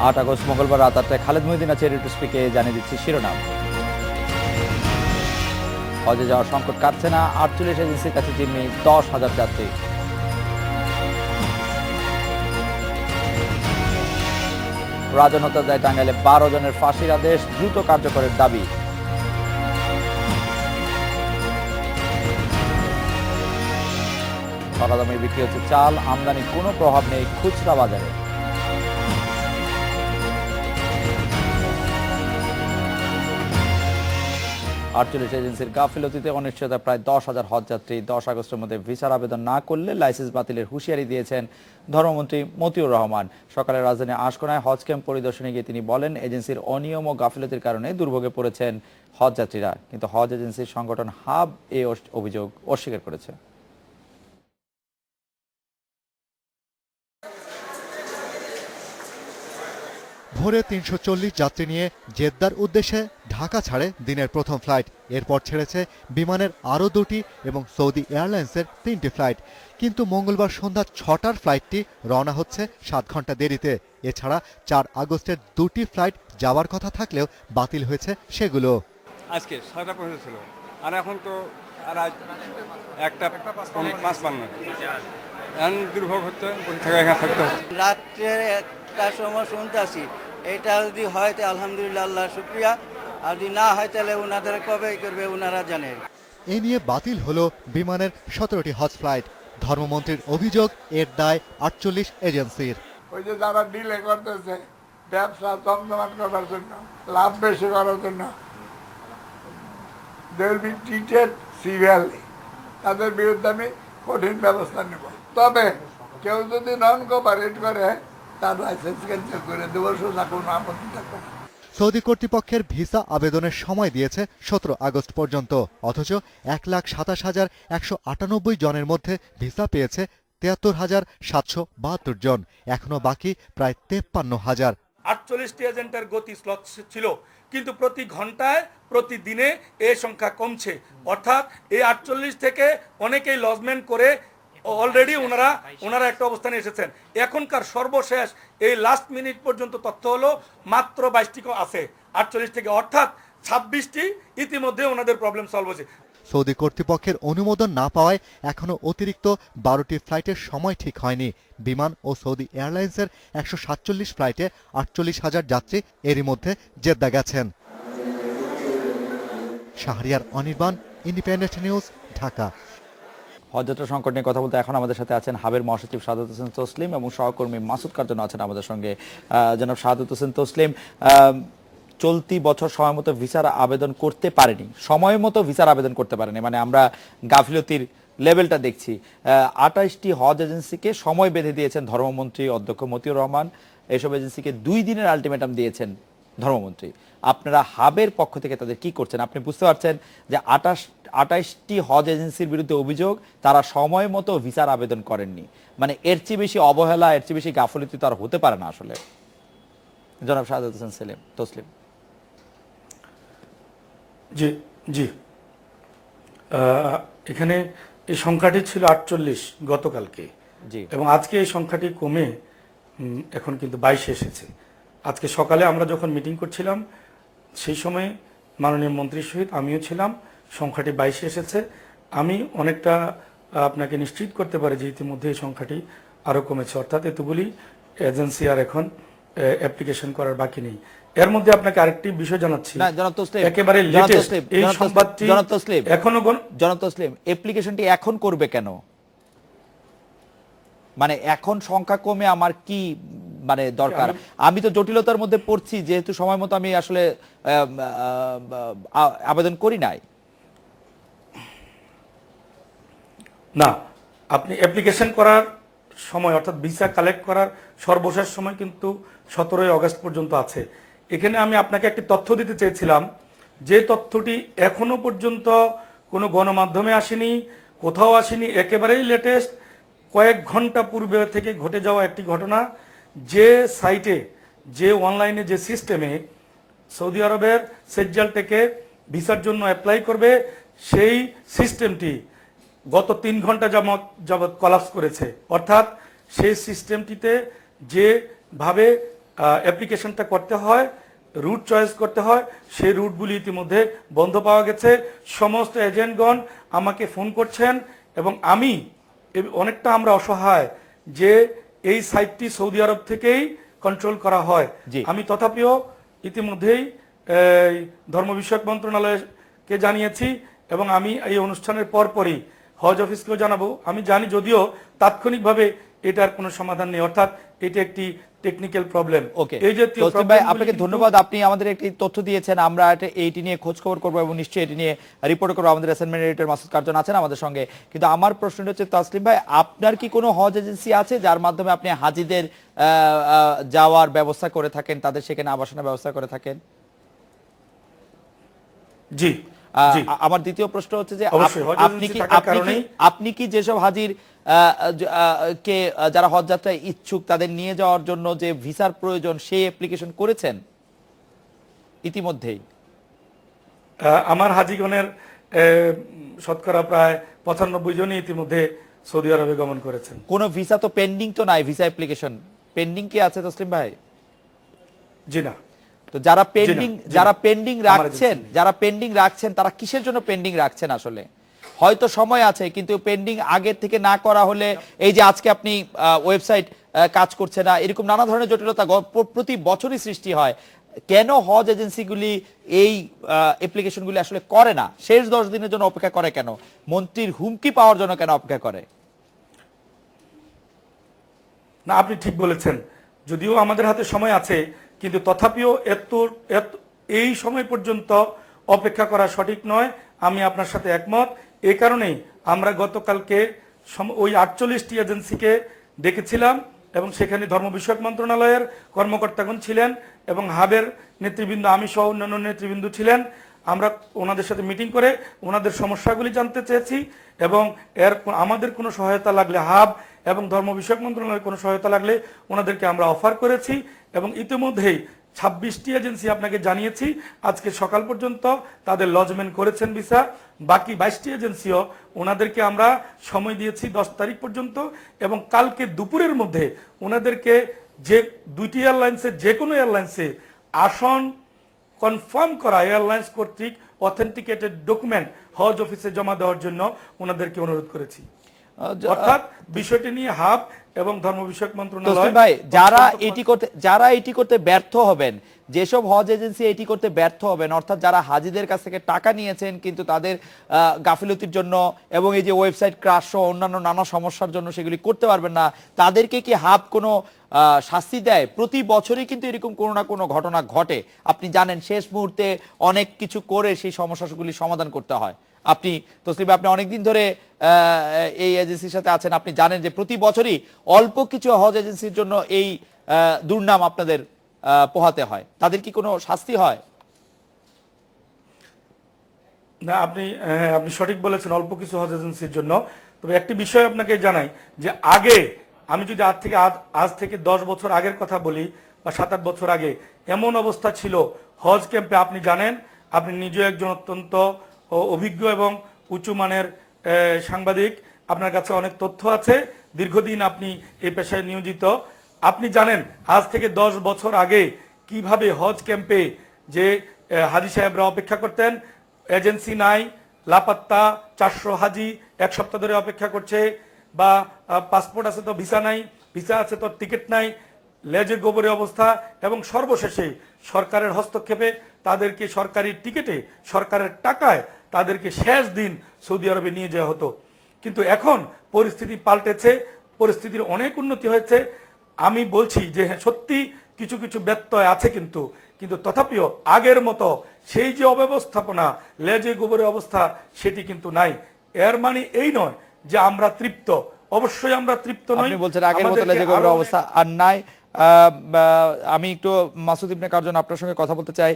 8 August মঙ্গলবার রাত 8টায় খালেদ মহিউদ্দিন আছে রেডিও স্পিকে জানিয়ে দিচ্ছি শিরোনাম। হজে যাওয়ার সংকট কাটছে না, 48 এজেন্সির কাছে জিম্মি 10,000 যাত্রী। রাজন হত্যার দায়ে টাঙ্গাইলে 12 জনের ফাঁসির আদেশ, দ্রুত কার্যকরের দাবি। চড়া দামে বিক্রি হচ্ছে চাল, আমদানি কোনো প্রভাব নেই খুচরা বাজারে। আটচল্লিশ এজেন্সির গাফিলতিতে অনিশ্চয়তা প্রায় 10,000 হজযাত্রী। 10 আগস্টের মধ্যে ভিসার আবেদন না করলে লাইসেন্স বাতিলের হুঁশিয়ারি দিয়েছেন ধর্মমন্ত্রী মতিউর রহমান। সকালে রাজধানী আশকোনায় হজ ক্যাম্প পরিদর্শনে গিয়ে তিনি বলেন, এজেন্সির অনিয়ম ও গাফিলতির কারণে দুর্ভোগে পড়েছেন হজযাত্রীরা। কিন্তু হজ এজেন্সির সংগঠন হাব এই অভিযোগ অস্বীকার করেছে। ভোরে 340 যাত্রী নিয়ে জেদ্দার উদ্দেশ্যে ঢাকা ছাড়ে দিনের প্রথম ফ্লাইট। এরপর ছেড়েছে বিমানের আরও 2টি এবং সৌদি এয়ারলাইন্সের 3টি ফ্লাইট। কিন্তু মঙ্গলবার সন্ধ্যা 6টার ফ্লাইটটি রওনা হচ্ছে 7 ঘন্টা দেরিতে। এছাড়া 4 আগস্টের 2টি ফ্লাইট যাওয়ার কথা থাকলেও বাতিল হয়েছে সেগুলো। আজকে 6টা পৌঁছেছিল, আর এখন তো আর আজ 1:55 এখন দুর্ভোগ হচ্ছে, এখানে থাকতে হচ্ছে। রাত্রে 1টার সময় শুনতেছি, এটা যদি হয় তো আলহামদুলিল্লাহ, আল্লাহ শুক্রিয়া, আর যদি না হয় তাহলে ওনাদের কবে করবে ওনারা জানেন। এ নিয়ে বাতিল হলো বিমানের 17টি হজ ফ্লাইট। ধর্মমন্ত্রীর অভিযোগ, এর দায় 48 এজেন্সির। ওই যে যারা ডিলে করতেছে ব্যবসা জমজমাট করার জন্য, লাভ বেশি করার জন্য, they will be treated severely. তাদের বিরুদ্ধে আমি কঠিন ব্যবস্থা নেব। তবে কেউ যদি নন কোঅপারেট করে তার লাইসেন্স ক্যান্সেল করে দেবো, সোজা কোনো আপত্তি থাকবে না। সৌদি কর্তৃপক্ষের ভিসা আবেদনের সময় দিয়েছে 17 আগস্ট পর্যন্ত। অথচ 1,27,198 জনের মধ্যে ভিসা পেয়েছে 73,772 জন। এখনো বাকি প্রায় 53,000। 48টি এজেন্টের গতি স্লট ছিল, কিন্তু প্রতি ঘন্টায় প্রতিদিনে এই সংখ্যা কমছে। অর্থাৎ এই 48 থেকে অনেকেই লজমেন্ট করে অলরেডি ওনারা একটা অবস্থানে এসেছেন। এখনকার সর্বশেষ এই লাস্ট মিনিট পর্যন্ত তথ্য হলো মাত্র 22টি আছে 48 থেকে, অর্থাৎ 26টি ইতিমধ্যে ওনাদের প্রবলেম সলভ হয়েছে। সৌদি কর্তৃপক্ষের অনুমোদন না পাওয়ায় এখনো অতিরিক্ত 12টি ফ্লাইটের সময় ঠিক হয়নি। বিমান ও সৌদি এয়ারলাইন্সের 147 ফ্লাইটে 48,000 যাত্রী এরই মধ্যে জেদ্দা গেছেন। Shahriar Anirban, Independent News, Dhaka. হজযাত্রা সংকট নিয়ে কথা বলতে এখন আমাদের সাথে আছেন হাবের মহাসচিব সাদাত হোসেন তসলিম এবং সহকর্মী মাসুদ কার্জন আছেন আমাদের সঙ্গে। জনাব সাদাত হোসেন তসলিম, চলতি বছর সময় মতো ভিসার আবেদন করতে পারেনি, সময় মতো ভিসার আবেদন করতে পারেনি, মানে আমরা গাফিলতির লেভেলটা দেখছি। 28টি হজ এজেন্সিকে সময় বেঁধে দিয়েছেন ধর্মমন্ত্রী অধ্যক্ষ মতিউর রহমান। এইসব এজেন্সিকে 2 দিনের আলটিমেটাম দিয়েছেন ধর্মমন্ত্রী। আপনারা হাবের পক্ষ থেকে তাদের কি করছেন? আপনি বুঝতে পারছেন যে 28টি হজ এজেন্সির বিরুদ্ধে অভিযোগ তারা সময় মতো ভিসার আবেদন করেননি, মানে এর চেয়ে বেশি অবহেলা, এর চেয়ে বেশি গাফিলতি তো আর হতে পারে না আসলে। জনাব সাদাত হোসেন তসলিম। জি জি, এখানে এই সংখ্যাটি ছিল 48 গতকালকে, এবং আজকে এই সংখ্যাটি কমে এখন কিন্তু 22 এসেছে। আজকে সকালে আমরা যখন মিটিং করছিলাম সেই সময় মাননীয় মন্ত্রীর সহিত আমিও ছিলাম, সংখ্যাটি 22 এসেছে। আমি অনেকটা আপনাকে নিশ্চিত করতে পারি যে ইতিমধ্যে এই সংখ্যাটি আরও কমেছে, অর্থাৎ এতগুলি এজেন্সি আর এখন অ্যাপ্লিকেশন করার বাকি নেই। এর মধ্যে আপনাকে আরেকটি বিষয় জানাচ্ছি, একেবারে লেটেস্ট এই সংবাদটি এখনো জনাব তসলিম, অ্যাপ্লিকেশনটি এখন করবে কেন? মানে এখন সংখ্যা কমে আমার কি মানে দরকার? আমি তো জটিলতার মধ্যে পড়ছি, যেহেতু সময় মতো আমি আসলে আবেদন করি নাই। না, আপনি অ্যাপ্লিকেশন করার সময় অর্থাৎ ভিসা কালেক্ট করার সর্বশেষ সময় কিন্তু 17 আগস্ট পর্যন্ত আছে। এখানে আমি আপনাকে একটি তথ্য দিতে চেয়েছিলাম, যে তথ্যটি এখনো পর্যন্ত কোনো গণমাধ্যমে আসেনি, কোথাও আসেনি, একেবারেই লেটেস্ট, কয়েক ঘন্টা পূর্বে থেকে ঘটে যাওয়া একটি ঘটনা। যে সাইটে, যে অনলাইনে, যে সিস্টেমে সৌদি আরবের সেজ্জাল থেকে ভিসার জন্য অ্যাপ্লাই করবে, সেই সিস্টেমটি গত 3 ঘন্টা যাবৎ কলাপস করেছে। অর্থাৎ সেই সিস্টেমটিতে যেভাবে অ্যাপ্লিকেশনটা করতে হয়, রুট চয়েস করতে হয়, সেই রুটগুলি ইতিমধ্যে বন্ধ পাওয়া গেছে। সমস্ত এজেন্টগণ আমাকে ফোন করছেন এবং আমি অনেকটা আমরা অসহায় যে এই সাইটটি সৌদি আরব থেকেই কন্ট্রোল করা হয়। জি। আমি তথাপিও ইতিমধ্যেই ধর্ম বিষয়ক মন্ত্রণালয়কে জানিয়েছি এবং আমি এই অনুষ্ঠানের পরপরই হজ অফিসকেও জানাবো। আমি জানি যদিও তাৎক্ষণিকভাবে এটার কোনো সমাধান নেই, অর্থাৎ এটা একটি টেকনিক্যাল প্রবলেম। ওকে, এই জাতীয় তসলিম ভাই প্রবলেমগুলি আপনাকে কিন্তু- ধন্যবাদ, আপনি আমাদের একটি তথ্য দিয়েছেন, আমরা এইটি নিয়ে খোঁজ খবর করবো এবং নিশ্চয়ই এটি নিয়ে রিপোর্ট করবো। আমাদের অ্যাসাইনমেন্ট এডিটর মাসুদ কার্জন আছেন আমাদের সঙ্গে। কিন্তু আমার প্রশ্নটা হচ্ছে তসলিম ভাই, আপনার কি কোনো হজ এজেন্সি আছে যার মাধ্যমে আপনি হাজিদের যাওয়ার ব্যবস্থা করে থাকেন, তাদের সেখানে আবাসনের ব্যবস্থা করে থাকেন? জি জি। আমার দ্বিতীয় প্রশ্ন হচ্ছে যে অবশ্যই, হজ আপনি এজেন্সি কি থাকার কারণেই- আপনি কি যেসব হাজির কে যারা হজ যাত্রায় ইচ্ছুক তাদের নিয়ে যাওয়ার জন্য যে ভিসার প্রয়োজন সেই অ্যাপ্লিকেশন করেছেন ইতিমধ্যেই? আমার হাজিগণের শতকরা প্রায় 95 জনই ইতিমধ্যে সৌদি আরবে গমন করেছেন। কোনো ভিসা তো পেন্ডিং তো নাই, ভিসা অ্যাপ্লিকেশন পেন্ডিং কি আছে তসলিম ভাই? জি না। তো যারা পেন্ডিং জি না। যারা পেন্ডিং আমার রাখছেন যারা পেন্ডিং রাখছেন তারা কিসের জন্য পেন্ডিং রাখছেন আসলে? হয়তো সময় আছে কিন্তু পেন্ডিং আগের থেকে না করা হলে, এই যে আজকে আপনি ওয়েবসাইট কাজ করছে না, এরকম নানা ধরনের জটিলতা প্রতি বছরই সৃষ্টি হয়। কেন হজ এজেন্সিগুলি এই অ্যাপ্লিকেশনগুলি আসলে করে না? শেষ 10 দিনের জন্য অপেক্ষা করে কেন? মন্ত্রীর হুমকি পাওয়ার জন্য কেন অপেক্ষা করে? না, আপনি ঠিক বলেছেন, যদিও আমাদের হাতে সময় আছে কিন্তু তথাপিও এই সময় পর্যন্ত অপেক্ষা করা সঠিক নয়। আমি আপনার সাথে একমত। এই কারণেই আমরা গতকালকে ওই 48টি এজেন্সিকে ডেকেছিলাম এবং সেখানে ধর্ম বিষয়ক মন্ত্রণালয়ের কর্মকর্তাগণ ছিলেন এবং হাবের নেতৃবৃন্দ, আমি সহ অন্যান্য নেতৃবৃন্দ ছিলেন। আমরা ওনাদের সাথে মিটিং করে ওনাদের সমস্যাগুলি জানতে চেয়েছি এবং আমাদের কোনো সহায়তা লাগলে হাব এবং ধর্ম বিষয়ক মন্ত্রণালয়ের কোনো সহায়তা লাগলে ওনাদেরকে আমরা অফার করেছি এবং ইতিমধ্যেই 26টি এজেন্সি আপনাকে জানিয়েছি আজকে সকাল পর্যন্ত তাদের লজমেন্ট করেছেন ভিসা। বাকি 22টি এজেন্সিও ওনাদেরকে আমরা সময় দিয়েছি 10 তারিখ পর্যন্ত এবং কালকে দুপুরের মধ্যে ওনাদেরকে যে 2টি এয়ারলাইন্সের যে কোনো এয়ারলাইন্সে আসন কনফার্ম করা এয়ারলাইন্স কর্তৃক অথেন্টিকেটেড ডকুমেন্ট হজ অফিসে জমা দেওয়ার জন্য ওনাদেরকে অনুরোধ করেছি। অর্থাৎ বিষয়টি নিয়ে হাব এবং ধর্ম বিষয়ক মন্ত্রণালয় তসলিম ভাই, যারা এটি করতে ব্যর্থ হবেন, যেসব হজ এজেন্সি এটি করতে ব্যর্থ হবেন, অর্থাৎ যারা হাজিদের কাছ থেকে টাকা নিয়েছেন কিন্তু তাদের গাফিলতির জন্য এবং এই যে ওয়েবসাইট ক্রাশ সহ অন্যান্য নানা সমস্যার জন্য সেগুলি করতে পারবেন না, তাদেরকে কি হাব কোনো শাস্তি দেয়? প্রতি বছরই কিন্তু এরকম কোনো না কোনো ঘটনা ঘটে, আপনি জানেন। শেষ মুহূর্তে অনেক কিছু করে সেই সমস্যাগুলি সমাধান করতে হয়। আপনি তসলিম ভাই, আপনি অনেকদিন ধরে এই এজেন্সির সাথে আছেন, আপনি জানেন যে প্রতি বছরই অল্প কিছু হজ এজেন্সির জন্য এই দুর্নাম আপনাদের পোহাতে হয়। তাদের কি কোনো শাস্তি হয়? না, আপনি সঠিক বলেছেন, অল্প কিছু হজ এজেন্সির জন্য। তবে একটি বিষয় আপনাকে জানাই যে আগে আমি যদি আজ থেকে 10 বছর আগের কথা বলি বা 7-8 বছর আগে এমন অবস্থা ছিল হজ ক্যাম্পে, আপনি জানেন, আপনি নিজে একজন অত্যন্ত অভিজ্ঞ এবং উঁচু মানের সাংবাদিক, আপনার কাছে অনেক তথ্য আছে, দীর্ঘদিন আপনি এই পেশায় নিয়োজিত। আপনি জানেন আজ থেকে 10 বছর আগে কিভাবে হজ ক্যাম্পে যে হাজি সাহেবরা অপেক্ষা করতেন, এজেন্সি নাই, লাপাত্তা, 400 হাজি 1 সপ্তাহ ধরে অপেক্ষা করছে, বা পাসপোর্ট আছে তো ভিসা নাই, ভিসা আছে তো টিকিট নাই, লেজে গোবরে অবস্থা, এবং সর্বশেষে সরকারের হস্তক্ষেপে তাদেরকে সরকারি টিকিটে সরকারের টাকায় তাদেরকে শেষ দিন সৌদি আরবে নিয়ে যাওয়া হতো। কিন্তু এখন পরিস্থিতি পাল্টেছে, পরিস্থিতির অনেক উন্নতি হয়েছে। আমি বলছি যে হ্যাঁ, সত্যি কিছু কিছু ব্যত্যয় আছে কিন্তু তথাপিও আগের মতো সেই যে অব্যবস্থাপনা, লেজে গোবরে অবস্থা, সেটি কিন্তু নাই। এর মানে এই নয় যে আমরা তৃপ্ত, অবশ্যই আমরা তৃপ্ত নই। আপনি বলছেন আগের মতো লেজে গোবরে অবস্থা আর নাই। আমি একটু মাসুদ ইবনে কার্জন আপনার সঙ্গে কথা বলতে চাই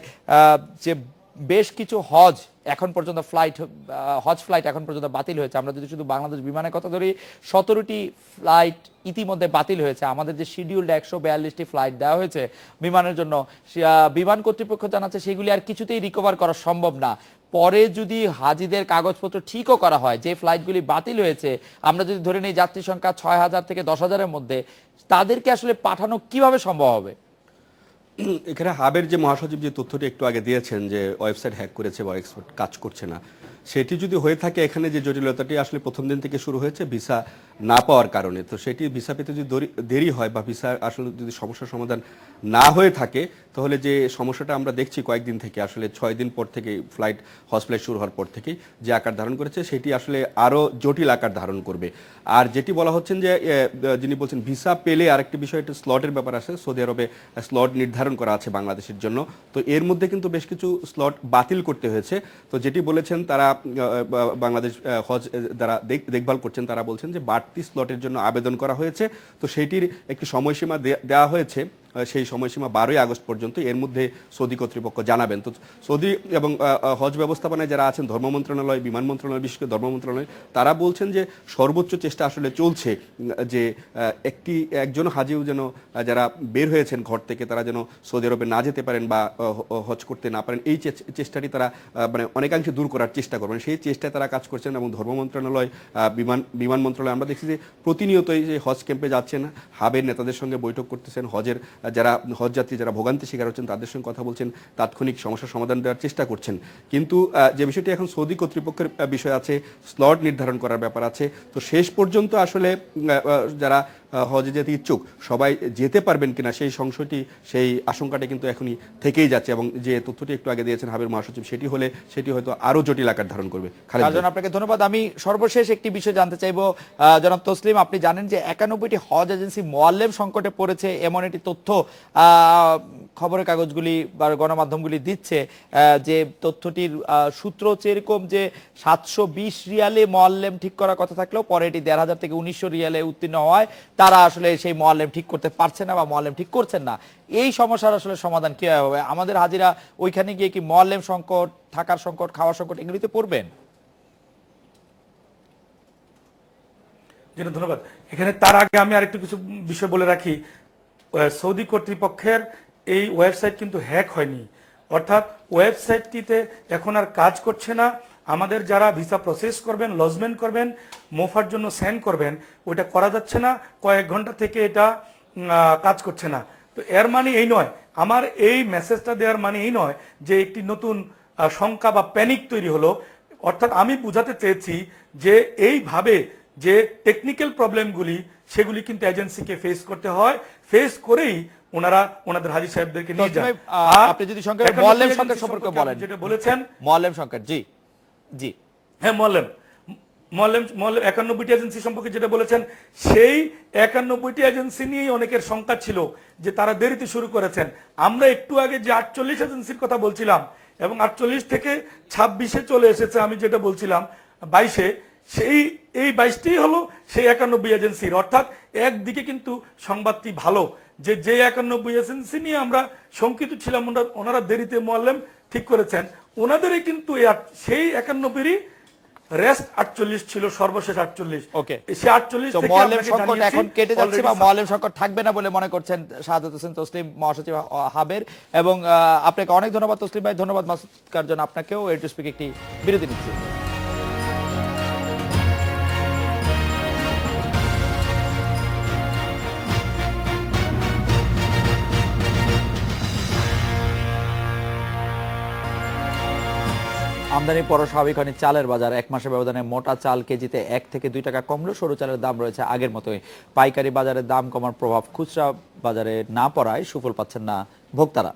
যে বেশ কিছু হজ এখন পর্যন্ত হজ ফ্লাইট এখন পর্যন্ত বাতিল হয়েছে। আমরা যদি শুধু বাংলাদেশ বিমানের কথা ধরি, 17টি ফ্লাইট ইতিমধ্যে বাতিল হয়েছে। আমাদের যে শিডিউলড 142টি ফ্লাইট দেওয়া হয়েছে বিমানের জন্য, বিমান কর্তৃপক্ষ জানাচ্ছে সেগুলি আর কিছুতেই রিকভার করা সম্ভব না। পরে যদি হাজিদের কাগজপত্র ঠিকও করা হয়, যে ফ্লাইটগুলি বাতিল হয়েছে, আমরা যদি ধরে নিই যাত্রী সংখ্যা 6,000 থেকে 10,000-এর মধ্যে, তাদেরকে আসলে পাঠানো কিভাবে সম্ভব হবে? এখানে হাবের যে মহাসচিব যে তথ্যটি একটু আগে দিয়েছেন যে ওয়েবসাইট হ্যাক করেছে বা এক্সপার্ট কাজ করছে না, সেটি যদি হয়ে থাকে, এখানে যে জটিলতাটি আসলে প্রথম দিন থেকে শুরু হয়েছে ভিসা না পাওয়ার কারণে, তো সেটি ভিসা পেতে যদি দেরি হয় বা ভিসা আসলে যদি সমস্যার সমাধান না হয়ে থাকে, তাহলে যে সমস্যাটা আমরা দেখছি কয়েকদিন থেকে, আসলে 6 দিন পর থেকে হজ ফ্লাইট শুরু হওয়ার পর থেকেই যে আকার ধারণ করেছে, সেটি আসলে আরও জটিল আকার ধারণ করবে। আর যেটি বলা হচ্ছেন যে যিনি বলছেন ভিসা পেলে আরেকটি বিষয়, একটা স্লটের ব্যাপার আছে। সৌদি আরবে স্লট নির্ধারণ করা আছে বাংলাদেশের জন্য, তো এর মধ্যে কিন্তু বেশ কিছু স্লট বাতিল করতে হয়েছে। তো যেটি বলেছেন তারা বাংলাদেশ হজ যারা দেখভাল করছেন তারা বলছেন যে বাড়তি স্লটের জন্য আবেদন করা হয়েছে, তো সেইটির একটি সময়সীমা দেওয়া হয়েছে, সেই সময়সীমা 12ই আগস্ট পর্যন্ত। এর মধ্যে সৌদি কর্তৃপক্ষ জানাবেন। তো সৌদি এবং হজ ব্যবস্থাপনায় যারা আছেন, ধর্ম মন্ত্রণালয়, বিমান মন্ত্রণালয়, বিশেষ করে ধর্ম মন্ত্রণালয়, তারা বলছেন যে সর্বোচ্চ চেষ্টা আসলে চলছে যে একজন হাজিও যেন, যারা বের হয়েছেন ঘর থেকে, তারা যেন সৌদি আরবে না যেতে পারেন বা হজ করতে না পারেন, এই চেষ্টাটি তারা মানে অনেকাংশে দূর করার চেষ্টা করবেন। সেই চেষ্টায় তারা কাজ করছেন। এবং ধর্ম মন্ত্রণালয়, বিমান মন্ত্রণালয়, আমরা দেখছি যে প্রতিনিয়তই যে হজ ক্যাম্পে যাচ্ছেন, হাবের নেতাদের সঙ্গে বৈঠক করতেছেন, হজের যারা হজযাত্রী যারা ভোগান্তি শিকার হচ্ছেন তাদের সঙ্গে কথা বলছেন, তাৎক্ষণিক সমস্যার সমাধান দেওয়ার চেষ্টা করছেন। কিন্তু যে বিষয়টি এখন সৌদি কর্তৃপক্ষের বিষয় আছে, স্লট নির্ধারণ করার ব্যাপার আছে। তো শেষ পর্যন্ত আসলে যারা হজে যেতে ইচ্ছুক সবাই যেতে পারবেন কিনা সেই সংশয়টি, সেই আশঙ্কাটা কিন্তু এখনই থেকেই যাচ্ছে। এবং যে তথ্যটি একটু আগে দিয়েছেন হাবের মহাসচিব, সেটি হয়তো আরো জটিল আকার ধারণ করবে। আপনাকে ধন্যবাদ। আমি সর্বশেষ একটি বিষয় জানতে চাইবো, জনাব তসলিম, আপনি জানেন যে 91টি হজ এজেন্সি মোয়াল্লেম সংকটে পড়েছে, এমন একটি তথ্য খবরের কাগজগুলি বা গণমাধ্যমগুলি দিচ্ছে, যে তথ্যটির সূত্র হচ্ছে এরকম যে 720 রিয়ালে মোয়াল্লেম ঠিক করার কথা থাকলেও পরে এটি 1500 থেকে 1900 রিয়ালে উত্তীর্ণ হওয়ায় তারা আসলে সেই মোয়াল্লেম ঠিক করতে পারছে না বা মোয়াল্লেম ঠিক করছেন না। এই সমস্যার আসলে সমাধান কি হবে? আমাদের হাজিরা ওইখানে গিয়ে কি মোয়াল্লেম সংকট, থাকার সংকট, খাওয়ার সংকট এগুলিতে পড়বেন? ধন্যবাদ। এখানে তার আগে আমি আরেকটু কিছু বিষয় বলে রাখি। সৌদি কর্তৃপক্ষের এই ওয়েবসাইট কিন্তু হ্যাক হয়নি, অর্থাৎ ওয়েবসাইটটিতে এখন আর কাজ করছে না। আমাদের যারা ভিসা প্রসেস করবেন, লজমেন্ট করবেন, মোফার জন্য সেন্ড করবেন, ওইটা করা যাচ্ছে না, কয়েক ঘন্টা থেকে এটা কাজ করছে না। তো এর মানে এই নয়, আমার এই মেসেজটা দেওয়ার মানে এই নয় যে একটি নতুন শঙ্কা বা প্যানিক তৈরি হলো। অর্থাৎ আমি বুঝাতে চেয়েছি যে এইভাবে যে টেকনিক্যাল প্রবলেমগুলি, সেগুলি কিন্তু এজেন্সিকে ফেস করতে হয়, ফেস করেই ওনারা ওনাদের হাজী সাহেবদেরকে নিয়ে যান। আপনি যদি সংকট মোয়াল্লেম সংকট সম্পর্কে বলেন, যেটা বলেছেন মোয়াল্লেম সংকট, জি জি হ্যাঁ, মোয়াল্লেম 91টি এজেন্সি সম্পর্কে যেটা বলেছেন, সেই 91টি এজেন্সি নিয়েই অনেকের শঙ্কা ছিল যে তারা দেরিতে শুরু করেছেন। আমরা একটু আগে যে 48 এজেন্সির কথা বলছিলাম এবং 48 থেকে 26-এ চলে এসেছে, আমি যেটা বলছিলাম 22-এ, এই 22টিই হলো সেই 91 এজেন্সির। অর্থাৎ একদিকে কিন্তু সংবাদটি ভালো যে 91 এজেন্সি নিয়ে আমরা শঙ্কিত ছিলাম, ওনারা দেরিতে মোয়াল্লেম ঠিক করেছেন, ওনাদেরই কিন্তু সেই 91-এরই রেস্ট 48 ছিল, সর্বশেষ 48। ওকে, সেই 48 থেকে মোয়াল্লেম সংকট এখন কেটে যাচ্ছে বা মোয়াল্লেম সংকট থাকবে না বলে মনে করছেন শাহাদাত হোসেন তসলিম, মহাসচিব হাবের। এবং আপনাকে অনেক ধন্যবাদ তসলিম ভাই, ধন্যবাদ মাসুদ কার্জন আপনাকেও। এ টু স্পিক একটি বিরতি নিচ্ছি। আমদানি পর স্বাভাবিক হয়নি চালের বাজার। এক মাসের ব্যবধানে মোটা চাল কেজিতে 1 থেকে 2 টাকা কমলো। সরু চালের দাম রয়েছে আগের মতোই। পাইকারি বাজারে দাম কমার প্রভাব খুচরা বাজারে না পড়ায় সুফল পাচ্ছেন না ভোক্তারা।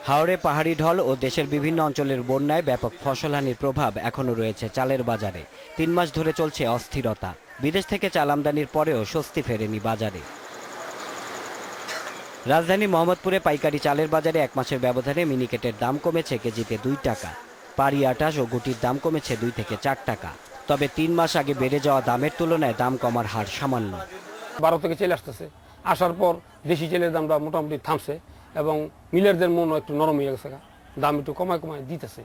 হাওড়ে পাহাড়ি ঢল ও দেশের বিভিন্ন অঞ্চলের বন্যায় ব্যাপক ফসলহানির প্রভাব এখনও রয়েছে চালের বাজারে। 3 মাস ধরে চলছে অস্থিরতা। বিদেশ থেকে চাল আমদানির পরেও স্বস্তি ফেরেনি বাজারে। রাজধানী মোহাম্মদপুরে পাইকারি চালের বাজারে 1 মাসের ব্যবধানে মিনিকেটের দাম কমেছে কেজিতে 2 টাকা। পাড়ি আটাশ ও গুটির দাম কমেছে 2 থেকে 4 টাকা। তবে 3 মাস আগে বেড়ে যাওয়া দামের তুলনায় দাম কমার হার সামান্য। 12 থেকে চলে আসতেছে, আসার পর দেশি চালের দামটা মোটামুটি থামছে এবং মিলারদের মনও একটু নরম হয়ে গেছে, দাম একটু কমায় দিতেছে।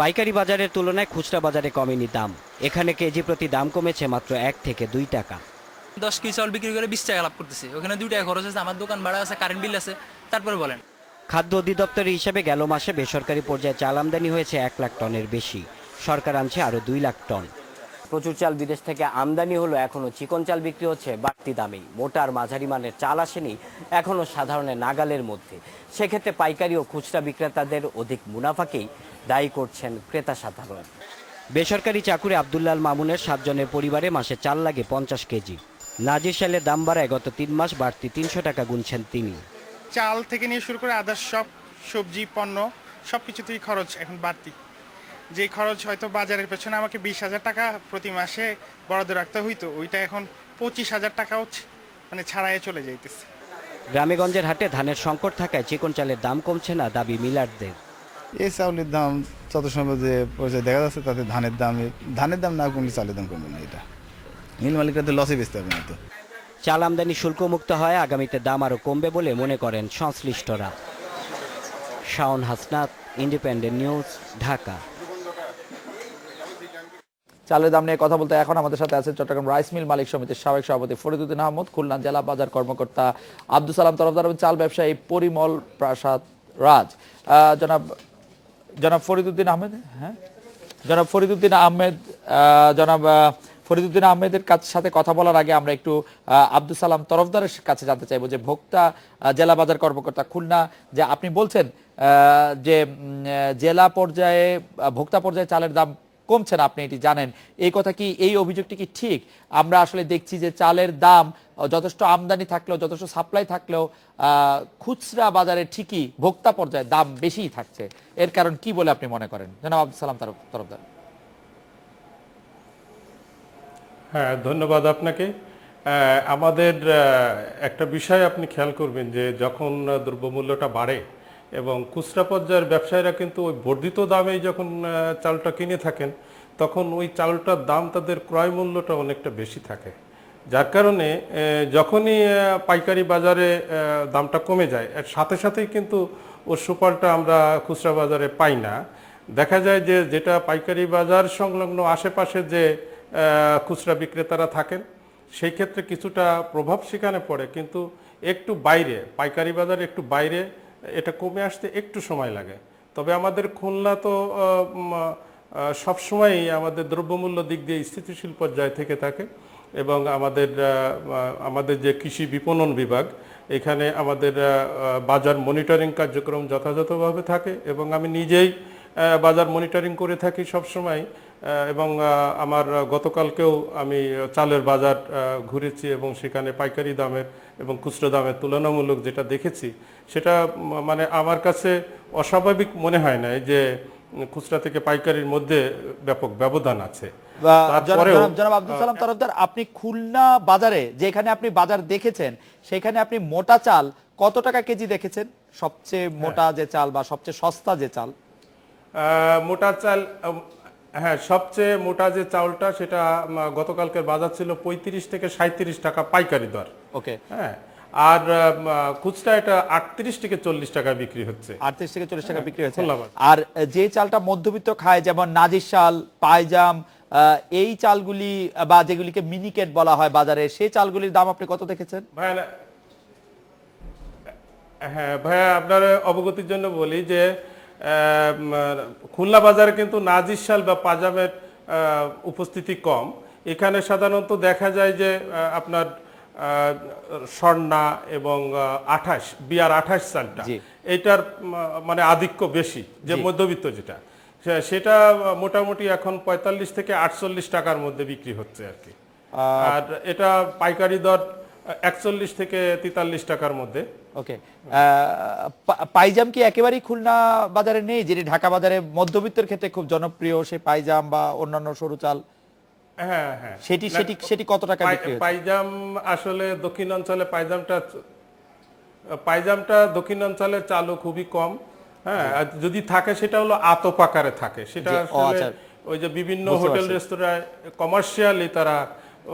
পাইকারি বাজারের তুলনায় খুচরা বাজারে কমেনি দাম। এখানে কেজি প্রতি দাম কমেছে মাত্র 1 থেকে 2 টাকা। 10 কেজি চাল বিক্রি করে 20 টাকা লাভ করতেছে, ওখানে 2 টাকা খরচ আছে, আমার দোকান ভাড়া আছে, কারেন্ট বিল আছে। তারপরে বলেন, খাদ্য অধিদপ্তরের হিসাবে গেল মাসে বেসরকারি পর্যায়ে চাল আমদানি হয়েছে 1 লাখ টনের বেশি। সরকার আনছে আরও 2 লাখ টন। প্রচুর চাল বিদেশ থেকে আমদানি হলো, এখনো চিকন চাল বিক্রি হচ্ছে বাড়তি দামেই। মোটা আর মাঝারি মানের চাল আসেনি এখনো সাধারণের নাগালের মধ্যে। সেক্ষেত্রে পাইকারি ও খুচরা বিক্রেতাদের অধিক মুনাফাকেই দায়ী করছেন ক্রেতা সাধারণ। বেসরকারি চাকুরে আব্দুল্লাল মামুনের 7 জনের পরিবারে মাসে চাল লাগে 50 কেজি। নাজির শালের দাম বাড়ায় গত 3 মাস বাড়তি 300 টাকা গুনছেন তিনি। চাল থেকে নিয়ে শুরু করে আদার্স সব সবজি পণ্য সব কিছুতেই খরচ এখন বাড়তি। যে খরচ হয়তো বাজারের পেছনে আমাকে 20,000 টাকা প্রতি মাসে বরাদ্দ রাখতে হইতো, ওইটা এখন 25,000 টাকাও মানে ছাড়াইয়ে চলে যাইতেছে। গ্রামেগঞ্জের হাটে ধানের সংকট থাকায় চিকন চালের দাম কমছে না, দাবি মিলারদের। এই চাউলের দাম যত সম্ভব যে পর্যায়ে দেখা যাচ্ছে তাতে ধানের দাম না কমলে চালের দাম কমবে না। এটা মিল মালিকরা তো লসে বেচতে হবে না। তো চাল আমদানি শুল্কমুক্ত হয় আগামীতে দাম আরও কমবে বলে মনে করেন সংশ্লিষ্টরা। Shaon Hasnat, independent News, Dhaka. চালের দাম নিয়ে কথা বলতে এখন আমাদের সাথে আছেন চট্টগ্রাম রাইস মিল মালিক সমিতির সাবেক সভাপতি ফরিদউদ্দিন আহমদ, খুলনা জেলা বাজার কর্মকর্তা আব্দুল সালাম তরফদার এবং চাল ব্যবসায়ী পরিমল প্রাসাদ রাজ। জনাব ফরিদউদ্দিন আহমেদ, জনাব ফরিদউদ্দিন আহমেদের সাথে কথা বলার আগে আমরা একটু আব্দুল সালাম তরফদারের কাছে জানতে চাইবো যে ভোক্তা জেলা বাজার কর্মকর্তা খুলনা, যে আপনি বলছেন যে জেলা পর্যায়ে ভোক্তা পর্যায়ে চালের দাম কমছে না, আপনি এটি জানেন, এই কথা কি, এই অভিযোগটি কি ঠিক? আমরা আসলে দেখছি যে চালের দাম যথেষ্ট আমদানি থাকলেও, যথেষ্ট সাপ্লাই থাকলেও খুচরা বাজারে ঠিকই ভোক্তা পর্যায়ে দাম বেশিই থাকছে। এর কারণ কি বলে আপনি মনে করেন, জনাব আব্দুল সালাম তরফদার? হ্যাঁ, ধন্যবাদ আপনাকে। আমাদের একটা বিষয় আপনি খেয়াল করবেন যে যখন দ্রব্যমূল্যটা বাড়ে এবং খুচরা পর্যায়ের ব্যবসায়ীরা কিন্তু ওই বর্ধিত দামেই যখন চালটা কিনে থাকেন, তখন ওই চালটার দাম তাদের ক্রয় মূল্যটা অনেকটা বেশি থাকে, যার কারণে যখনই পাইকারি বাজারে দামটা কমে যায় এর সাথে সাথেই কিন্তু ওর সুফলটা আমরা খুচরা বাজারে পাই না। দেখা যায় যে যেটা পাইকারি বাজার সংলগ্ন আশেপাশে যে খুচরা বিক্রেতারা থাকেন সেই ক্ষেত্রে কিছুটা প্রভাব সেখানে পড়ে, কিন্তু একটু বাইরে পাইকারি বাজারে একটু বাইরে এটা কমে আসতে একটু সময় লাগে। তবে আমাদের খুলনা তো সবসময়ই আমাদের দ্রব্যমূল্য দিক দিয়ে স্থিতিশীল পর্যায়ে থেকে থাকে এবং আমাদের যে কৃষি বিপণন বিভাগ, এখানে আমাদের বাজার মনিটরিং কার্যক্রম যথাযথভাবে থাকে এবং আমি নিজেই বাজার মনিটরিং করে থাকি সবসময়। এবং আমার গতকালকেও আমি চালের বাজার ঘুরেছি এবং সেখানে পাইকারি দামের এবং খুচরো দামের তুলনামূলক যেটা দেখেছি সেটা মানে আমার কাছে অস্বাভাবিক মনে হয় না যে খুচরা থেকে পাইকারির মধ্যে ব্যাপক ব্যবধান আছে। জনাব আব্দুল সালাম তরফদার, আপনি খুলনা বাজারে যেখানে আপনি বাজার দেখেছেন সেখানে আপনি মোটা চাল কত টাকা কেজি দেখেছেন? সবচেয়ে মোটা যে চাল বা সবচেয়ে সস্তা যে চাল? মোটা চাল, হ্যাঁ, সবচেয়ে মোটা যে চাউলটা সেটা গতকালকের বাজার ছিল 35 থেকে 37 টাকা পাইকারি দর। ওকে, হ্যাঁ, আর খুচরা এটা 38 থেকে 40 টাকা বিক্রি হচ্ছে। 38 থেকে 40 টাকা বিক্রি হচ্ছে। আর যে চালটা মধ্যবিত্ত খায়, যেমন নাজির শাল, পাইজাম, এই চালগুলি বা যেগুলিকে মিনিকেট বলা হয় বাজারে, সেই চালগুলির দাম আপনি কত দেখেছেন? হ্যাঁ ভাইয়া, আপনার অবগতির জন্য বলি যে খুলনা বাজারে কিন্তু নাজির শাল বা পাজামের উপস্থিতি কম। এখানে সাধারণত দেখা যায় যে আপনার স্বর্ণা এবং 28 বিআর 28 চালটা এটার মানে আধিক্য বেশি, যে মধ্যবিত্ত যেটা সেটা মোটামুটি এখন 45 থেকে 48 টাকার মধ্যে বিক্রি হচ্ছে আর কি। আর এটা পাইকারি দর 41 থেকে 43 টাকার মধ্যে। ওকে, পাইজাম কি একেবারেই খুলনা বাজারে নেই, যেটি ঢাকা বাজারে মধ্যবিত্তের ক্ষেত্রে খুব জনপ্রিয়, সেই পাইজাম বা অন্যান্য সরু চাল? হ্যাঁ হ্যাঁ, সেটি কত টাকা বিক্রি হচ্ছে? পাইজাম আসলে দক্ষিণ অঞ্চলে পাইজামটা দক্ষিণ অঞ্চলে চালও খুবই কম। হ্যাঁ, আর যদি থাকে সেটা হলো আতপ আকারে থাকে, সেটা আসলে ওই যে বিভিন্ন হোটেল রেস্তোরাঁয় কমার্শিয়ালি তারা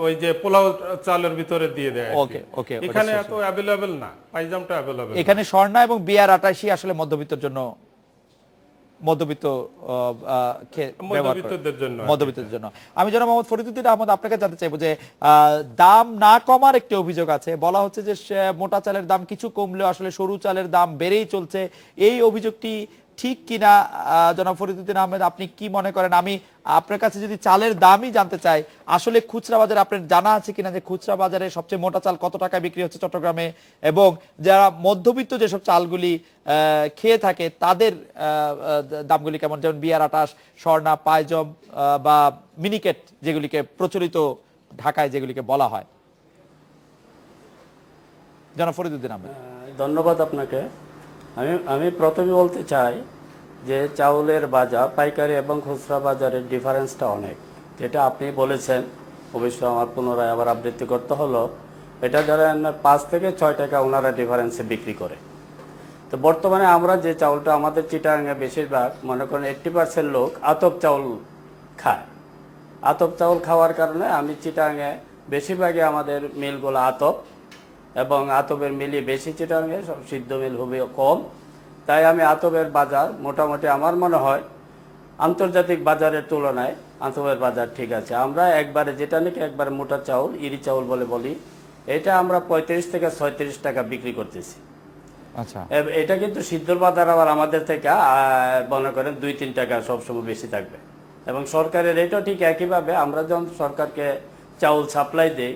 ওই যে পোলাও চালের ভিতরে দিয়ে দেয়। ওকে ওকে, এখানে এত অ্যাভেলেবল না, পাইজামটা অ্যাভেলেবল। এখানে স্বর্ণা এবং বিআর 28 আসলে মধ্যবিত্তের জন্য, মধ্যবিত্তের জন্য। আমি জনাব মোহাম্মদ ফরিদউদ্দিন আহমদ আপনাকে জানতে চাইবো যে দাম না কমার একটি অভিযোগ আছে, বলা হচ্ছে যে মোটা চালের দাম কিছু কমলেও আসলে সরু চালের দাম বেড়েই চলছে। এই অভিযোগটি ঠিক কিনা জনাব ফরিদউদ্দিন আহমেদ, আপনি কি মনে করেন? আমি আপনার কাছে যদি চালের দামই জানতে চাই, আসলে খুচরা বাজারে আপনার জানা আছে কিনা যে খুচরা বাজারে সবচেয়ে মোটা চাল কত টাকায় বিক্রি হচ্ছে চট্টগ্রামে, এবং যারা মধ্যবিত্ত যেসব চালগুলি খেয়ে থাকে তাদের দামগুলি কেমন, যেমন বিয়ার 28, স্বর্ণা, পায়জম বা মিনিকেট যেগুলিকে প্রচলিত ঢাকায় যেগুলিকে বলা হয়? জনাব ফরিদউদ্দিন আহমেদ। ধন্যবাদ আপনাকে। আমি প্রথমে বলতে চাই যে চাউলের বাজার পাইকারি এবং খুচরা বাজারের ডিফারেন্সটা অনেক, যেটা আপনি বলেছেন। অবশ্য আমার পুনরায় আবার আবৃত্তি করতে হলো, এটা ধরেন 5 থেকে 6 টাকা ওনারা ডিফারেন্সে বিক্রি করে। তো বর্তমানে আমরা যে চাউলটা আমাদের চিটাগাঙে বেশিরভাগ মনে করেন 80% লোক আতপ চাউল খায়। আতপ চাউল খাওয়ার কারণে আমি চিটাগাঙে বেশিরভাগই আমাদের মিলগুলো আতপ, এবং আতপের মিলই বেশি চিটাগাঙে, সব সিদ্ধ মিল হবে কম। তাই আমি আতপের বাজার মোটামুটি আমার মনে হয় আন্তর্জাতিক বাজারের তুলনায় আতপের বাজার ঠিক আছে। আমরা একবারে যেটা নাকি একবারে মোটা চাউল, ইরি চাউল বলি, এটা আমরা 35 থেকে 36 টাকা বিক্রি করতেছি। আচ্ছা, এটা কিন্তু সিদ্ধর বাজার আবার আমাদের থেকে মনে করেন 2-3 টাকা সবসময় বেশি থাকবে। এবং সরকারের রেটও ঠিক একইভাবে, আমরা যখন সরকারকে চাউল সাপ্লাই দেই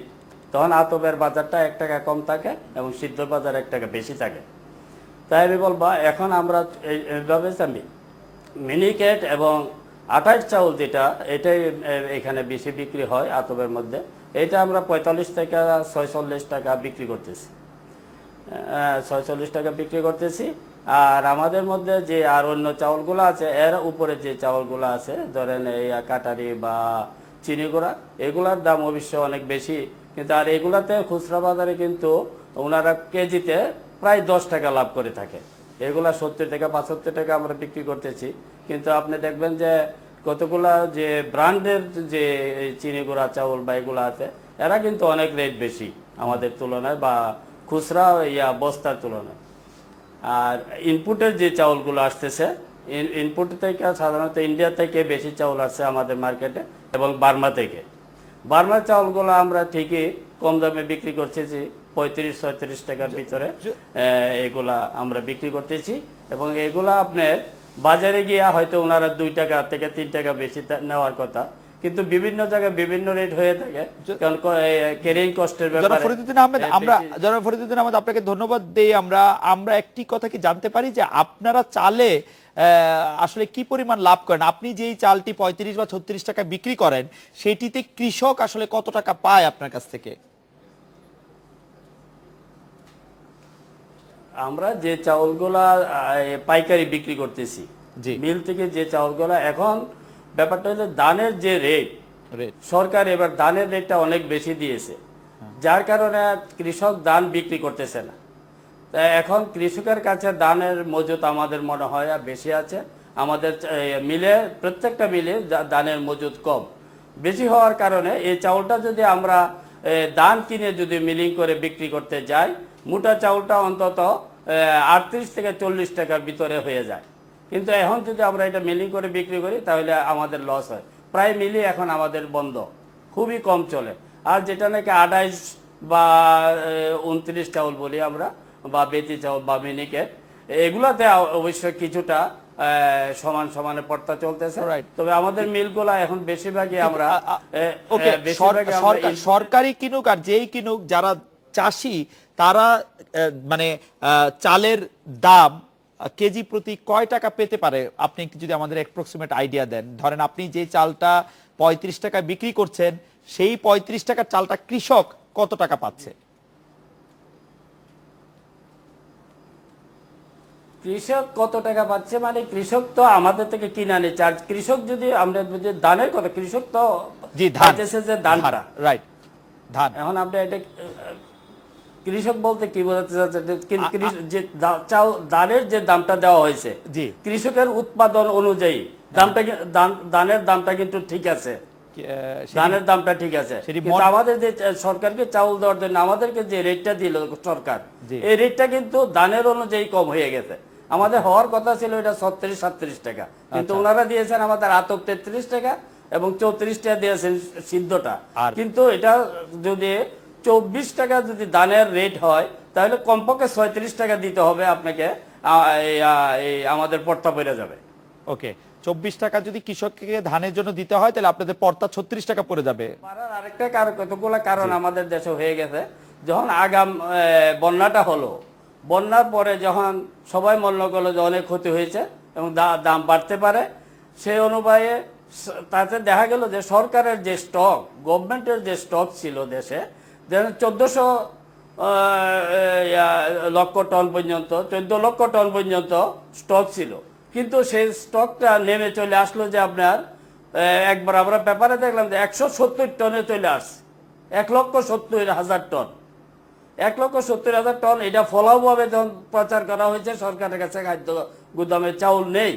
তখন আতপের বাজারটা 1 টাকা কম থাকে এবং সিদ্ধর বাজার 1 টাকা বেশি থাকে। তাই আমি বলবো এখন আমরা এইভাবে মিনিকেট এবং 28 চাউল যেটা, এটাই এখানে বেশি বিক্রি হয় আতপের মধ্যে। এটা আমরা 45 থেকে 46 টাকা বিক্রি করতেছি, 46 টাকা বিক্রি করতেছি। আর আমাদের মধ্যে যে আর অন্য চাউলগুলো আছে, এর উপরে যে চাউলগুলো আছে ধরেন এই কাটারি বা চিনি গুঁড়া, এগুলার দাম অবশ্য অনেক বেশি, কিন্তু আর এগুলাতে খুচরা বাজারে কিন্তু ওনারা কেজিতে প্রায় 10 টাকা লাভ করে থাকে। এগুলা 70 থেকে 75 টাকা আমরা বিক্রি করতেছি। কিন্তু আপনি দেখবেন যে কতগুলা যে ব্র্যান্ডের যে চিনি গুঁড়া চাউল বা এগুলো আছে, এরা কিন্তু অনেক রেট বেশি আমাদের তুলনায় বা খুচরা বস্তার তুলনায়। আর ইনপুটের যে চাউলগুলো আসতেছে, ইনপুট থেকে সাধারণত ইন্ডিয়া থেকে বেশি চাউল আসছে আমাদের মার্কেটে, এবং বার্মা থেকে। বার্মার চাউলগুলো আমরা ঠিকই কম দামে বিক্রি করতেছি, 35-36 টাকার ভিতরে এগুলা আমরা বিক্রি করতেছি। এবং এগুলা আপনার বাজারে গিয়ে হয়তো ওনারা 2 টাকা থেকে 3 টাকা বেশি নেওয়ার কথা, কিন্তু বিভিন্ন জায়গায় বিভিন্ন রেট হয়ে থাকে, কারণ ক্যারিং কস্টের ব্যাপারে। জনাব ফরিদউদ্দিন আহমেদ, আপনাকে ধন্যবাদ দেই। আমরা একটি কথা কি জানতে পারি যে আপনারা চালে আসলে কি পরিমাণ লাভ করেন? আপনি যেই চালটি 35 বা 36 টাকা বিক্রি করেন, সেটিতে কৃষক আসলে কত টাকা পায় আপনার কাছ থেকে? আমরা যে চাউলগুলা পাইকারি বিক্রি করতেছি মিল থেকে, যে চাউলগুলা, এখন ব্যাপারটা হলো ধানের যে রেট, সরকার এবার ধানের রেটটা অনেক বেশি দিয়েছে, যার কারণে কৃষক ধান বিক্রি করতেছে না। তাই এখন কৃষকের কাছে ধানের মজুত আমাদের মনে হয় বেশি আছে। আমাদের মিলে, প্রত্যেকটা মিলে ধানের মজুত কম, বেশি হওয়ার কারণে এই চাউলটা যদি আমরা ধান কিনে যদি মিলিং করে বিক্রি করতে যাই, মোটা চাউলটা অন্তত 38 থেকে 40 টাকার ভিতরে হয়ে যায়। কিন্তু এখন যদি আমরা এটা মিলিং করে বিক্রি করি তাহলে আমাদের লস হয়। প্রায় মিলি এখন আমাদের বন্ধ, খুবই কম চলে। আর যেটা নাকি 28 বা 29 চাউল বলি আমরা, বা বেতি চাউল বা মিনিকেট, এগুলাতে অবশ্যই কিছুটা সমানে পড়তা চলতেছে। তবে আমাদের মিলগুলা এখন বেশিরভাগই আমরা সরকারি কিনুক আর যেই কিনুক, যারা চাষি তারা মানে চালের দাম কেজি প্রতি কয় টাকা পেতে পারে? আপনি যদি আমাদের অ্যাপ্রক্সিমেট আইডিয়া দেন। ধরেন আপনি যে চালটা 35 টাকা বিক্রি করছেন, সেই 35 টাকার চালটা কৃষক কত টাকা পাচ্ছে? কৃষক কত টাকা পাচ্ছে মানে কৃষক তো আমাদের থেকে কিনে আনে চার্জ। কৃষক যদি আমরা ধানের কথা, কৃষক তো পাইতেছে যে ধানটা, রাইট, ধান। এখন আপনি এটা কৃষক বলতে কি বোঝাতে চাচ্ছেন? ধানের যে দামটা দেওয়া হয়েছে কৃষকের উৎপাদন অনুযায়ী দামটা, ধানের দামটা কিন্তু ঠিক আছে, ধানের দামটা ঠিক আছে। কিন্তু আমাদের যে সরকারকে চাউল দেওয়ার জন্য আমাদেরকে যে রেটটা দিল সরকার, এই রেটটা কিন্তু ধানের অনুযায়ী কম হয়ে গেছে। আমাদের হওয়ার কথা ছিল এটা 36-37 টাকা, কিন্তু ওনারা দিয়েছেন আমাদের আতপ 33 টাকা এবং 34 টাকা দিয়েছেন সিদ্ধটা। কিন্তু এটা যদি 24 টাকা যদি ধানের রেট হয়, তাহলে কমপক্ষে 36 টাকা দিতে হবে আপনাকে আমাদের পড়তা পড়ে যাবে। ওকে, 24 টাকা যদি কৃষককে ধানের জন্য দিতে হয় তাহলে আপনাদের পড়তা 36 টাকা পড়ে যাবে। আরেকটা কতগুলো কারণ আমাদের দেশে হয়ে গেছে। যখন আগাম বন্যাটা হলো, বন্যার পরে যখন সবাই মনে করলো যে অনেক ক্ষতি হয়েছে এবং দাম বাড়তে পারে, সেই অনুযায়ী তাতে দেখা গেল যে সরকারের যে স্টক, গভর্নমেন্টের যে স্টক ছিল দেশে, যেন 1400 লক্ষ টন পর্যন্ত, 14 লক্ষ টন পর্যন্ত স্টক ছিল, কিন্তু সেই স্টকটা নেমে চলে আসলো যে আপনার একবার আমরা পেপারে দেখলাম যে 170 টনে চলে আসছে, 1,70,000 টন, 1,70,000 টন। এটা ফলাওভাবে যখন প্রচার করা হয়েছে সরকারের কাছে খাদ্য গুদামে চাউল নেই,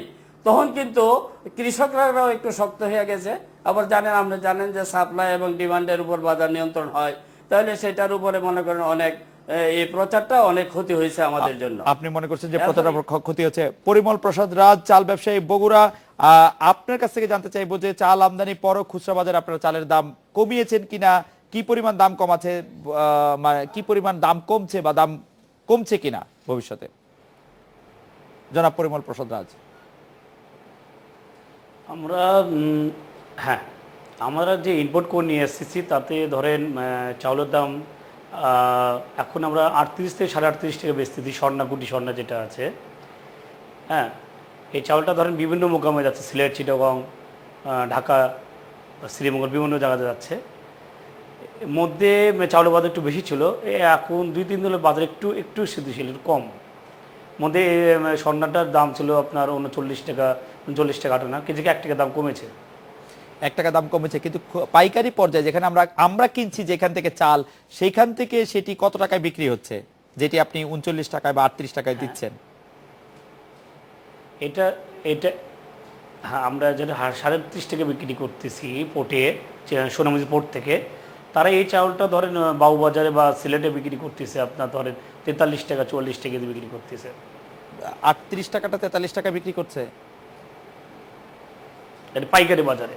তখন কিন্তু কৃষকরাও একটু শক্ত হয়ে গেছে। আবার আপনি জানেন যে সাপ্লাই এবং ডিমান্ডের উপর বাজার নিয়ন্ত্রণ হয়, তাহলে সেটার উপরে মনে করেন অনেক এই প্রচারটা অনেক ক্ষতি হয়েছে আমাদের জন্য। আপনি মনে করছেন যে প্রচারটা ক্ষতি হচ্ছে। পরিমল প্রসাদ রাজ, চাল ব্যবসায়ী, বগুড়া, আপনার কাছ থেকে জানতে চাইবো যে চাল আমদানি পর খুচরা বাজারে আপনারা চালের দাম কমিয়েছেন কিনা, কি পরিমাণ দাম কমাছে, কি পরিমাণ দাম কমছে বা দাম কমছে কিনা ভবিষ্যতে? জনাব পরিমল প্রসাদ রাজ। আমরা যে ইনপুট করে নিয়ে এসেছি তাতে ধরেন চাউলের দাম এখন আমরা 38 থেকে 38.5 টাকা বেচতেছি, গুটি স্বর্ণা যেটা আছে। হ্যাঁ, এই চাউলটা ধরেন বিভিন্ন মোকামে যাচ্ছে, সিলেট, চিটাগং, ঢাকা, শ্রীমঙ্গল, বিভিন্ন জায়গাতে যাচ্ছে। মধ্যে চাউলের বাজার একটু বেশি ছিল, এখন 2-3 দিনের বাজার একটু স্থিতিশীল, একটু কম। মধ্যে স্বর্ণাটার দাম ছিল আপনার 39 টাকা, 40 টাকা আটানা কেজিকে 1 টাকা দাম কমেছে। 1 টাকা দাম কমেছে, কিন্তু পাইকারি পর্যায়ে যেখানে আমরা কিনছি যেখান থেকে চাল, সেইখান থেকে সেটি কত টাকায় বিক্রি হচ্ছে, যেটি আপনি 39 টাকায় বা 38 টাকায় দিচ্ছেন? এটা হ্যাঁ, আমরা যেটা 37.5 টাকা বিক্রি করতেছি পোর্টে, সোনামুজি পোর্ট থেকে। তারা এই চাউলটা ধরেন বাবুবাজারে বা সিলেটে বিক্রি করতেছে আপনার ধরেন 43 টাকা, 44 টাকা দিয়ে বিক্রি করতেছে। 38 টাকাটা 43 টাকা বিক্রি করছে পাইকারি বাজারে।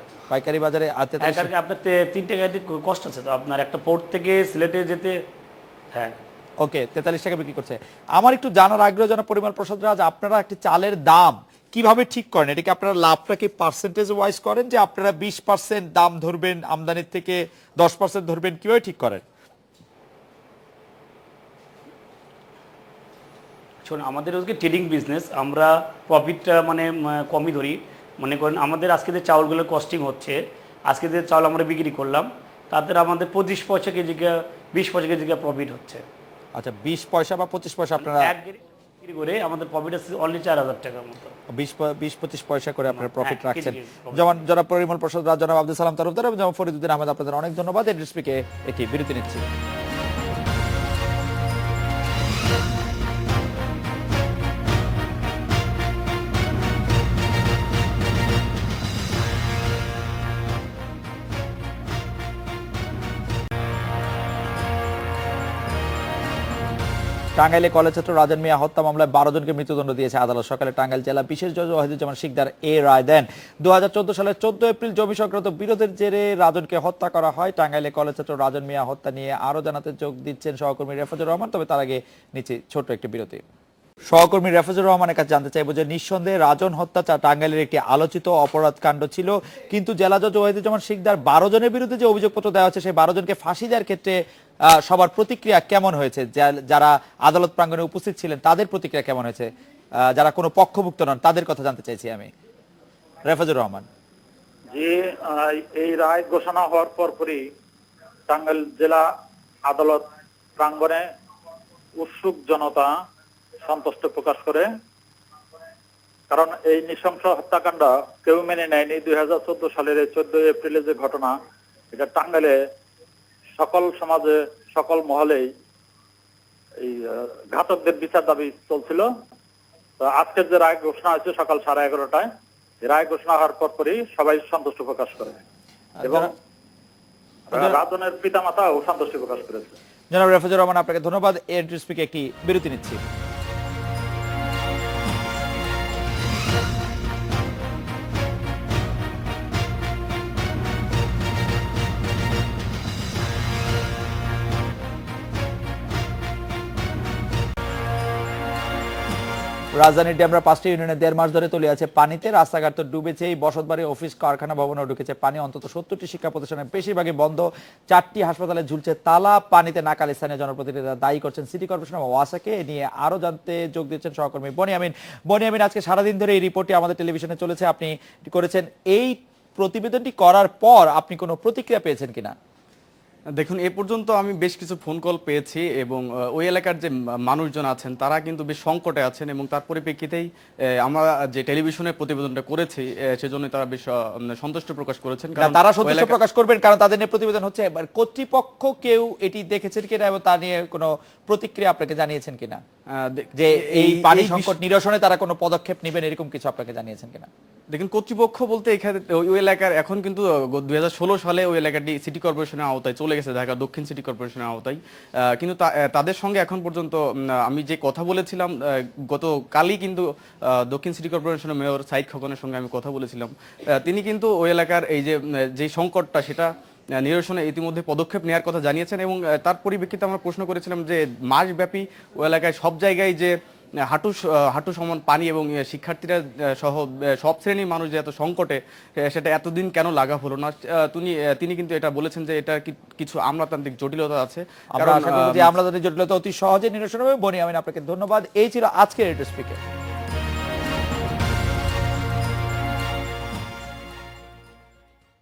আপনার 3 টাকা কষ্ট আছে তো আপনার একটা পোর্ট থেকে সিলেটে যেতে। হ্যাঁ, ওকে, 43 টাকা বিক্রি করছে। আমার একটু জানার আগ্রহ জনাব পরিমল প্রসাদ রাজ, আপনারা একটি চালের দাম কিভাবে ঠিক করেন? এটাকে আপনারা লাভটাকে পার্সেন্টেজ ওয়াইজ করেন, যে আপনারা 20% দাম ধরবেন আমদানির থেকে, 10% ধরবেন, কিভাবে ঠিক করেন? আমাদের হচ্ছে ট্রেডিং বিজনেস, আমরা প্রফিটটা মানে কমই ধরি। মনে করেন আমাদের আজকে যে চাউলগুলো কস্টিং হচ্ছে, আজকে যে চাউল আমরা বিক্রি করলাম তাদের আমাদের 25 পয়সা কেজিকে, 20 পয়সা কেজিকে প্রফিট হচ্ছে। আচ্ছা, 20 পয়সা বা 25 পয়সা আপনারা বিক্রি করে আমাদের প্রফিট আছে অনলি 4000 টাকার মতো। 20-25 পয়সা করে আপনারা প্রফিট রাখছেন। যেমন জনাব পরিমল প্রসাদ রাজ, জনাব আব্দুল সালাম তালুকদার এবং জনাব ফরিদউদ্দিন আহমেদ, আপনাদের অনেক ধন্যবাদ। এনডিএসপিকে একটি বিরতি নিচ্ছি। টাঙ্গাইলে কলেজ ছাত্র রাজন মিয়া হত্যা মামলায় 12 জনকে মৃত্যুদণ্ড দিয়েছে আদালত। সকালে টাঙ্গাইল জেলা বিশেষ জজ ওয়াহিদুজ্জামান শিকদার এ রায় দেন। 2014 সালের 14 এপ্রিল জমি সংক্রান্ত বিরোধের জেরে রাজনকে হত্যা করা হয়। টাঙ্গাইলে কলেজ ছাত্র রাজন মিয়া হত্যা নিয়ে আরো জানাতে যোগ দিচ্ছেন সহকর্মী রেফাজুর রহমান। তবে তার আগে নিচে ছোট্ট একটি বিরতি। সহকর্মী রেফাজুর রহমানের কাছে জানতে চাইবো যে নিঃসন্দেহে রাজন হত্যা টাঙ্গাইলের একটি আলোচিত অপরাধ কাণ্ড ছিল, কিন্তু জেলা জজ ওয়াহিদুজ্জামান শিকদার 12 জনের বিরুদ্ধে যে অভিযোগপত্র দেওয়া হচ্ছে সেই 12 জনকে ফাঁসি দেওয়ার ক্ষেত্রে সবার প্রতিক্রিয়া কেমন হয়েছে? যারা আদালত প্রাঙ্গণে উপস্থিত ছিলেন তাদের প্রতিক্রিয়া কেমন হয়েছে? যারা কোনো পক্ষভুক্ত নন তাদের কথা জানতে চাইছি আমি। রেফাজুর রহমান। যে এই রায় ঘোষণা হওয়ার পরপরই টাঙ্গাইল জেলা আদালত প্রাঙ্গণে উৎসুক জনতা সন্তুষ্ট প্রকাশ করে, কারণ এই নৃশংস হত্যাকাণ্ড কেউ মেনে নেয়নি। 2014 সালের 14 এপ্রিলে যে ঘটনা, এটা টাঙ্গাইলে সকল সমাজে, সকল মহলেই এই ঘাতকদের বিচার দাবি চলছিল। তো আজকের যে রায় ঘোষণা হয়েছে সকাল 11:30টায়, রায় ঘোষণা হওয়ার পরপরই সবাই সন্তুষ্ট প্রকাশ করে এবং রাজনের পিতামাতাও সন্তুষ্টি প্রকাশ করেছে। জনাব রেফাজুর রহমান, আপনাকে ধন্যবাদ। এনডিএসপিকে একটি বিরতি নিচ্ছি। রাজধানীর ডেমরা 5টি ইউনিয়নে 1.5 মাস ধরে তলিয়ে আছে পানিতে, রাস্তাঘাট তো ডুবেছেই, বসতবাড়ি, অফিস, কারখানা ভবনেও ঢুকেছে পানি। অন্তত 70টি শিক্ষা প্রতিষ্ঠানের বেশিরভাগই বন্ধ, 4টি হাসপাতালে ঝুলছে তালা। পানিতে নাকাল স্থানীয় জনপ্রতিনিধিরা দায়ী করছেন সিটি কর্পোরেশন ও ওয়াসাকে। এ নিয়ে আরো জানতে যোগ দিচ্ছেন সহকর্মী বনিয়ামিন। বনিয়ামিন, আজকে সারাদিন ধরে এই রিপোর্টটি আমাদের টেলিভিশনে চলেছে, আপনি করেছেন। এই প্রতিবেদনটি করার পর আপনি কোনো প্রতিক্রিয়া পেয়েছেন কিনা? দেখুন, এ পর্যন্ত আমি বেশ কিছু ফোন কল পেয়েছি এবং ওই এলাকার যে মানুষজন আছেন তারা কিন্তু বেশ সংকটে আছেন এবং তার পরিপ্রেক্ষিতেই আমরা যে টেলিভিশনে প্রতিবেদনটা করেছি সেজন্য তারা বেশ সন্তুষ্ট প্রকাশ করেছেন। কারণ তারা সন্তুষ্ট প্রকাশ করবেন, কারণ তাদের নিয়ে প্রতিবেদন হচ্ছে। কর্তৃপক্ষ কেউ এটি দেখেছেন কিনা এবং তা নিয়ে কোনো প্রতিক্রিয়া আপনাকে জানিয়েছেন কিনা, যে এই পানি সংকট নিরসনে তারা কোনো পদক্ষেপ নেবেন, এরকম কিছু আপনাকে জানিয়েছেন কিনা? দেখুন, কর্তৃপক্ষ বলতে এখানে ওই এলাকার এখন কিন্তু 2016 সালে ওই এলাকাটি সিটি কর্পোরেশনের আওতায় চলে গেছে, ঢাকা দক্ষিণ সিটি কর্পোরেশনের আওতায়। কিন্তু তাদের সঙ্গে এখন পর্যন্ত আমি যে কথা বলেছিলাম, গতকালই কিন্তু দক্ষিণ সিটি কর্পোরেশনের মেয়র সাইদ খোকনের সঙ্গে আমি কথা বলেছিলাম। তিনি কিন্তু ওই এলাকার এই যে সংকটটা সেটা নিরসনে ইতিমধ্যে পদক্ষেপ নেওয়ার কথা জানিয়েছেন এবং তার পরিপ্রেক্ষিতে আমরা প্রশ্ন করেছিলাম যে মাসব্যাপী ওই এলাকায় সব জায়গায় যে হাঁটু সমান পানি এবং শিক্ষার্থীরা সহ সব শ্রেণীর মানুষ যে এত সংকটে, সেটা এতদিন কেন লাগা হলো না। তিনি কিন্তু এটা বলেছেন যে এটা কিছু আমলাতান্ত্রিক জটিলতা আছে। আমরা আশা করি যে আমলাতান্ত্রিক জটিলতা অতি সহজে নিরসন হবে। বনিয়ামিন, আপনাকে ধন্যবাদ। এই ছিল আজকের রেডিও স্পিকার।